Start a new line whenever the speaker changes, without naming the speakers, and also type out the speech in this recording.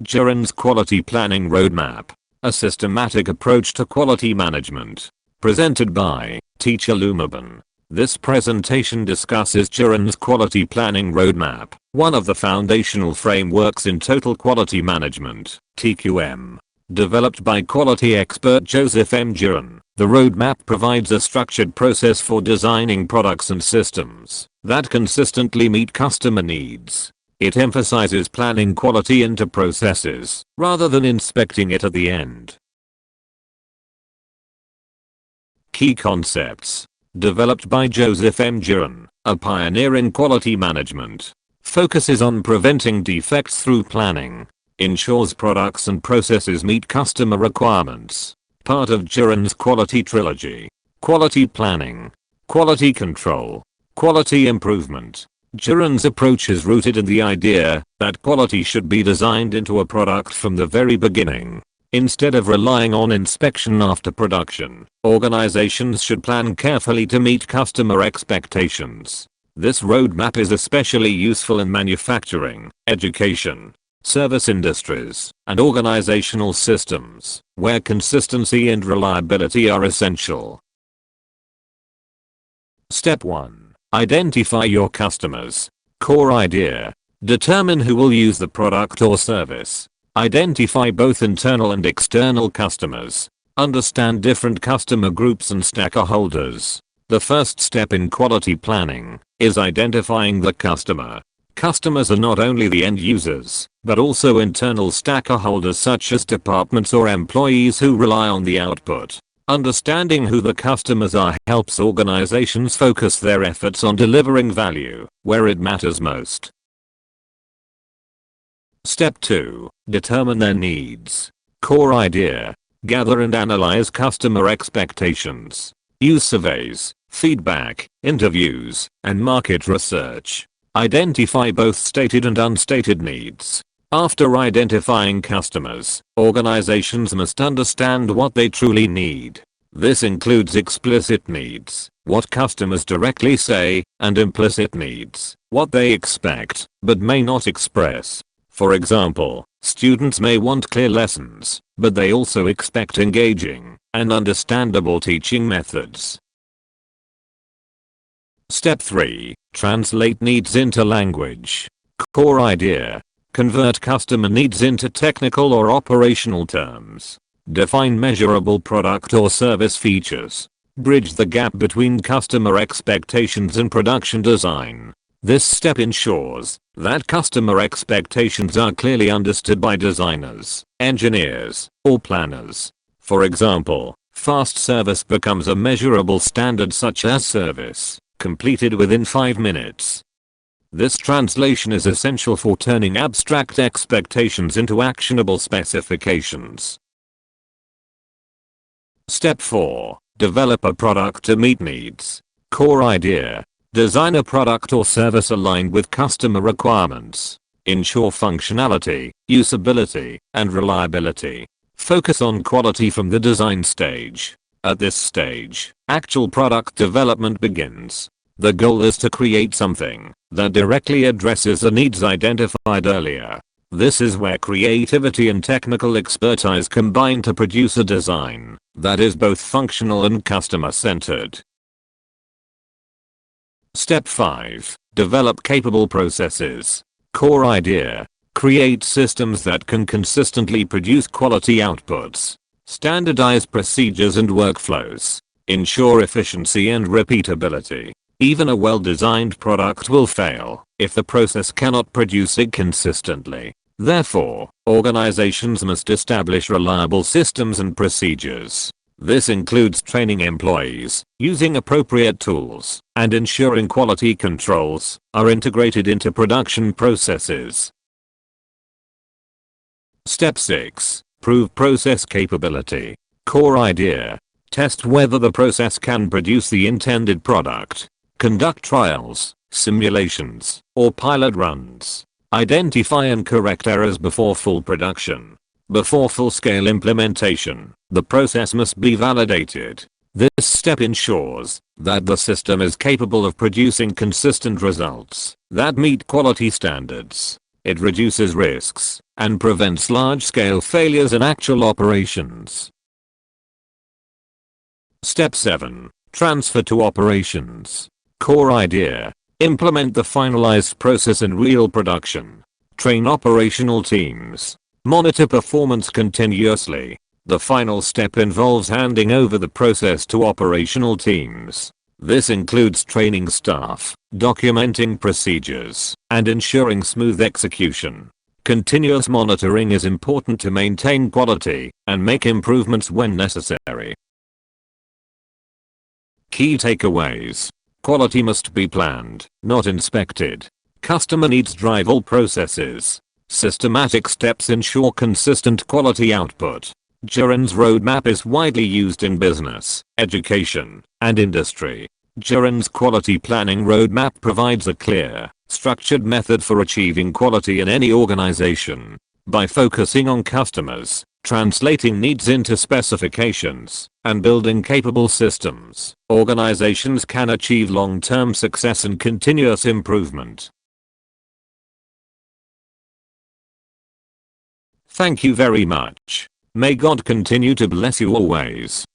Juran's Quality Planning Roadmap. A systematic approach to quality management. Presented by Teacher Lumaban. This presentation discusses Juran's Quality Planning Roadmap, one of the foundational frameworks in total quality management, TQM. Developed by quality expert Joseph M. Juran, the roadmap provides a structured process for designing products and systems that consistently meet customer needs. It emphasizes planning quality into processes, rather than inspecting it at the end. Key concepts. Developed by Joseph M. Juran, a pioneer in quality management. Focuses on preventing defects through planning. Ensures products and processes meet customer requirements. Part of Juran's quality trilogy. Quality planning. Quality control. Quality improvement. Juran's approach is rooted in the idea that quality should be designed into a product from the very beginning. Instead of relying on inspection after production, organizations should plan carefully to meet customer expectations. This roadmap is especially useful in manufacturing, education, service industries, and organizational systems, where consistency and reliability are essential. Step 1. Identify your customers. Core idea. Determine who will use the product or service. Identify both internal and external customers. Understand different customer groups and stakeholders. The first step in quality planning is identifying the customer. Customers are not only the end users, but also internal stakeholders such as departments or employees who rely on the output. Understanding who the customers are helps organizations focus their efforts on delivering value where it matters most. Step 2. Determine their needs. Core idea. Gather and analyze customer expectations. Use surveys, feedback, interviews, and market research. Identify both stated and unstated needs. After identifying customers, organizations must understand what they truly need. This includes explicit needs, what customers directly say, and implicit needs, what they expect, but may not express. For example, students may want clear lessons, but they also expect engaging and understandable teaching methods. Step 3. Translate needs into language. Core idea. Convert customer needs into technical or operational terms. Define measurable product or service features. Bridge the gap between customer expectations and production design. This step ensures that customer expectations are clearly understood by designers, engineers, or planners. For example, fast service becomes a measurable standard such as service completed within 5 minutes. This translation is essential for turning abstract expectations into actionable specifications. Step 4. Develop a product to meet needs. Core idea. Design a product or service aligned with customer requirements. Ensure functionality, usability, and reliability. Focus on quality from the design stage. At this stage, actual product development begins. The goal is to create something that directly addresses the needs identified earlier. This is where creativity and technical expertise combine to produce a design that is both functional and customer-centered. Step 5. Develop capable processes. Core idea. Create systems that can consistently produce quality outputs. Standardize procedures and workflows. Ensure efficiency and repeatability. Even a well-designed product will fail if the process cannot produce it consistently. Therefore, organizations must establish reliable systems and procedures. This includes training employees, using appropriate tools, and ensuring quality controls are integrated into production processes. Step 6. Prove process capability. Core idea. Test whether the process can produce the intended product. Conduct trials, simulations, or pilot runs. Identify and correct errors before full production. Before full-scale implementation, the process must be validated. This step ensures that the system is capable of producing consistent results that meet quality standards. It reduces risks and prevents large-scale failures in actual operations. Step 7. Transfer to operations. Core idea. Implement the finalized process in real production. Train operational teams. Monitor performance continuously. The final step involves handing over the process to operational teams. This includes training staff, documenting procedures, and ensuring smooth execution. Continuous monitoring is important to maintain quality and make improvements when necessary. Key takeaways. Quality must be planned, not inspected. Customer needs drive all processes. Systematic steps ensure consistent quality output. Juran's roadmap is widely used in business, education, and industry. Juran's quality planning roadmap provides a clear, structured method for achieving quality in any organization. By focusing on customers, translating needs into specifications, and building capable systems, organizations can achieve long-term success and continuous improvement. Thank you very much. May God continue to bless you always.